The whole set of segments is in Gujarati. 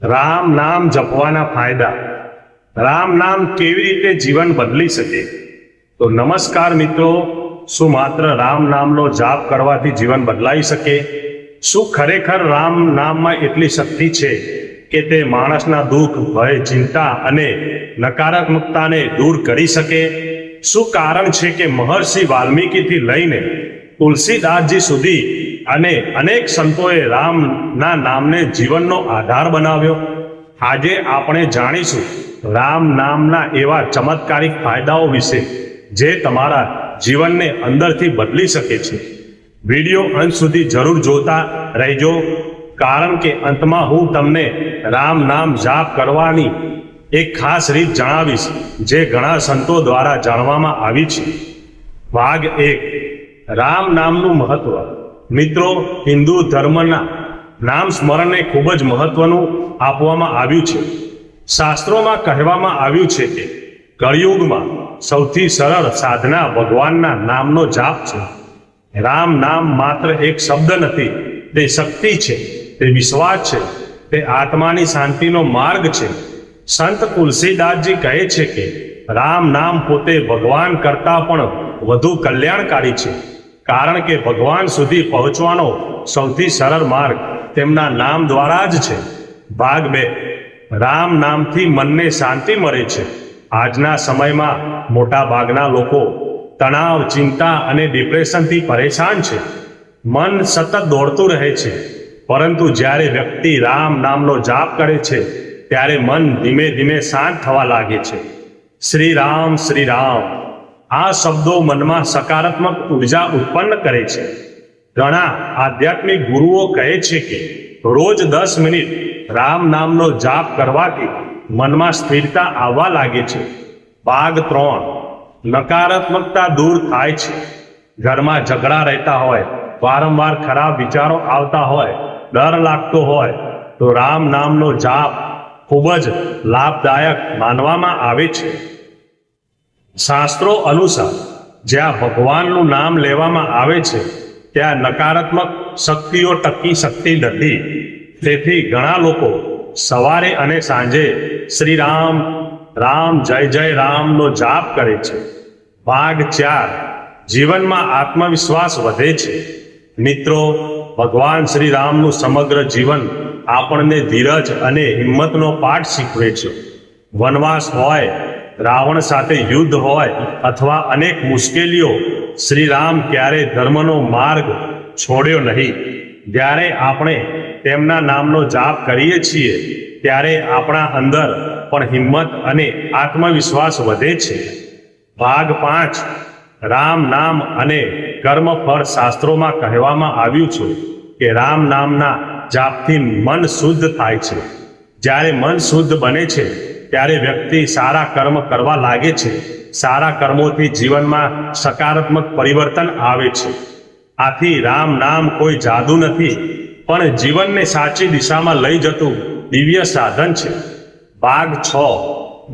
રામ નામ જપવાના ફાયદા. રામ નામ કેવી રીતે જીવન બદલી શકે? તો નમસ્કાર મિત્રો, શું માત્ર રામ નામનો જાપ કરવાથી જીવન બદલાઈ શકે? શું ખરેખર રામ નામમાં એટલી શક્તિ છે કે તે માણસના દુઃખ, ભય, ચિંતા અને નકારાત્મકતાને દૂર કરી શકે? શું કારણ છે કે મહર્ષિ વાલ્મીકીથી લઈને તુલસીદાસજી સુધી અને અનેક સંતોએ રામના નામને જીવનનો આધાર બનાવ્યો? આજે આપણે જાણીશું રામ નામના એવા ચમત્કારિક ફાયદાઓ વિશે જે તમારા જીવનને અંદરથી બદલી શકે છે. વિડીયો અંત સુધી જરૂર જોતા રહેજો, કારણ કે અંતમાં હું તમને રામ નામ જાપ કરવાની એક ખાસ રીત જણાવીશ જે ઘણા સંતો દ્વારા જાણવામાં આવી છે. ભાગ 1, રામ નામનું મહત્વ. મિત્રો, હિન્દુ ધર્મના નામ સ્મરણને ખૂબ જ મહત્વનું આપવામાં આવ્યું છે. શાસ્ત્રોમાં કહેવામાં આવ્યું છે કે કળિયુગમાં સૌથી સરળ સાધના ભગવાનના નામનો જાપ છે. રામ નામ માત્ર એક શબ્દ નથી, તે શક્તિ છે, તે વિશ્વાસ છે, તે આત્માની શાંતિનો માર્ગ છે. સંત તુલસીદાસજી કહે છે કે રામ નામ પોતે ભગવાન કરતાં પણ વધુ કલ્યાણકારી છે, કારણ કે ભગવાન સુધી પહોંચવાનો સૌથી સરળ માર્ગ તેમના નામ દ્વારા જ છે. ભાગ 2, રામ નામથી મનને શાંતિ મળે છે. આજના સમયમાં મોટા ભાગના લોકો તણાવ, ચિંતા અને ડિપ્રેશનથી પરેશાન છે. મન સતત દોડતું રહે છે, પરંતુ જ્યારે વ્યક્તિ રામ નામનો જાપ કરે છે ત્યારે મન ધીમે ધીમે શાંત થવા લાગે છે. શ્રી રામ, શ્રી રામ, આ શબ્દો મનમાં સકારાત્મક ઉર્જા ઉત્પન્ન કરે છે. ઘણા આધ્યાત્મિક ગુરુઓ કહે છે કે રોજ 10 મિનિટ રામ નામનો જાપ કરવાથી મનમાં સ્થિરતા આવવા લાગે છે. ભાગ 3, નકારાત્મકતા દૂર થાય છે. ઘરમાં ઝઘડા રહેતા હોય, વારંવાર ખરાબ વિચારો આવતા હોય, ડર લાગતો હોય તો રામ નામનો જાપ ખૂબ જ લાભદાયક માનવામાં આવે છે. શાસ્ત્રો અનુસાર જ્યાં ભગવાનનું નામ લેવામાં આવે છે ત્યાં નકારાત્મક શક્તિઓ ટકી શકતી નથી. તેથી ઘણા લોકો સવારે અને સાંજે શ્રી રામ, રામ, જય જય રામનો જાપ કરે છે. ભાગ 4, જીવનમાં આત્મવિશ્વાસ વધે છે. મિત્રો, ભગવાન શ્રી રામનું સમગ્ર જીવન આપણને ધીરજ અને હિંમતનો પાઠ શીખવે છે. વનવાસ હોય, રાવણ સાથે યુદ્ધ હોય અથવા અનેક મુશ્કેલીઓ, શ્રી રામ ક્યારેય ધર્મનો માર્ગ છોડ્યો નહીં. જ્યારે આપણે તેમના નામનો જાપ કરીએ છીએ ત્યારે આપણા અંદર પણ હિંમત અને આત્મવિશ્વાસ વધે છે. ભાગ 5, રામ નામ અને કર્મફળ. શાસ્ત્રોમાં કહેવામાં આવ્યું છે કે રામ નામના જાપથી મન શુદ્ધ થાય છે. જ્યારે મન શુદ્ધ બને છે ત્યારે વ્યક્તિ સારા કર્મ કરવા લાગે છે. સારા કર્મોથી જીવનમાં સકારાત્મક પરિવર્તન આવે છે. આથી રામ નામ કોઈ જાદુ નથી, પણ જીવનને સાચી દિશામાં લઈ જતું દિવ્ય સાધન છે. ભાગ 6,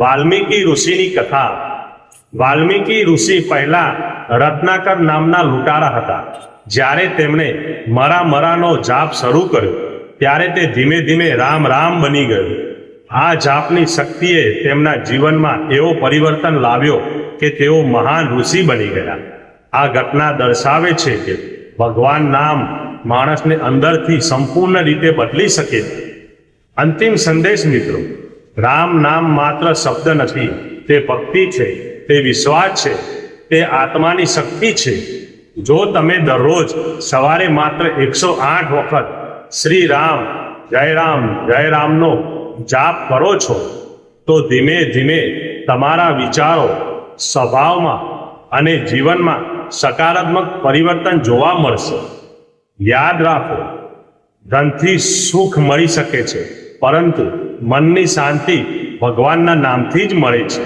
વાલ્મીકી ઋષિની કથા. વાલ્મીકી ઋષિ પહેલા રત્નાકર નામના લૂંટારા હતા. જ્યારે તેમણે મરાનો જાપ શરૂ કર્યો ત્યારે તે ધીમે ધીમે રામ રામ બની ગયું. આ જાપની શક્તિએ તેમના જીવનમાં એવો પરિવર્તન લાવ્યો કે તેઓ મહાન ઋષિ બની ગયા. આ ઘટના દર્શાવે છે કે ભગવાન નામ માણસને અંદરથી સંપૂર્ણ રીતે બદલી શકે છે. અંતિમ સંદેશ મિત્રો, રામ નામ માત્ર શબ્દ નથી, તે ભક્તિ છે, તે વિશ્વાસ છે, તે આત્માની શક્તિ છે. જો તમે દરરોજ સવારે માત્ર 108 વખત શ્રી રામ, જય રામનો જાપ કરો છો તો ધીમે ધીમે તમારા વિચારો, સ્વભાવમાં અને જીવનમાં સકારાત્મક પરિવર્તન જોવા મળશે. યાદ રાખો, ધનથી સુખ મળી શકે છે, પરંતુ મનની શાંતિ ભગવાનના નામથી જ મળે છે.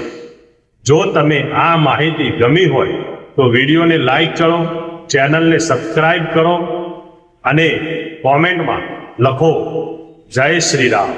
જો તમે આ માહિતી ગમી હોય તો વિડીયોને લાઈક કરો, ચેનલને સબસ્ક્રાઈબ કરો અને કોમેન્ટમાં લખો જય શ્રી રામ.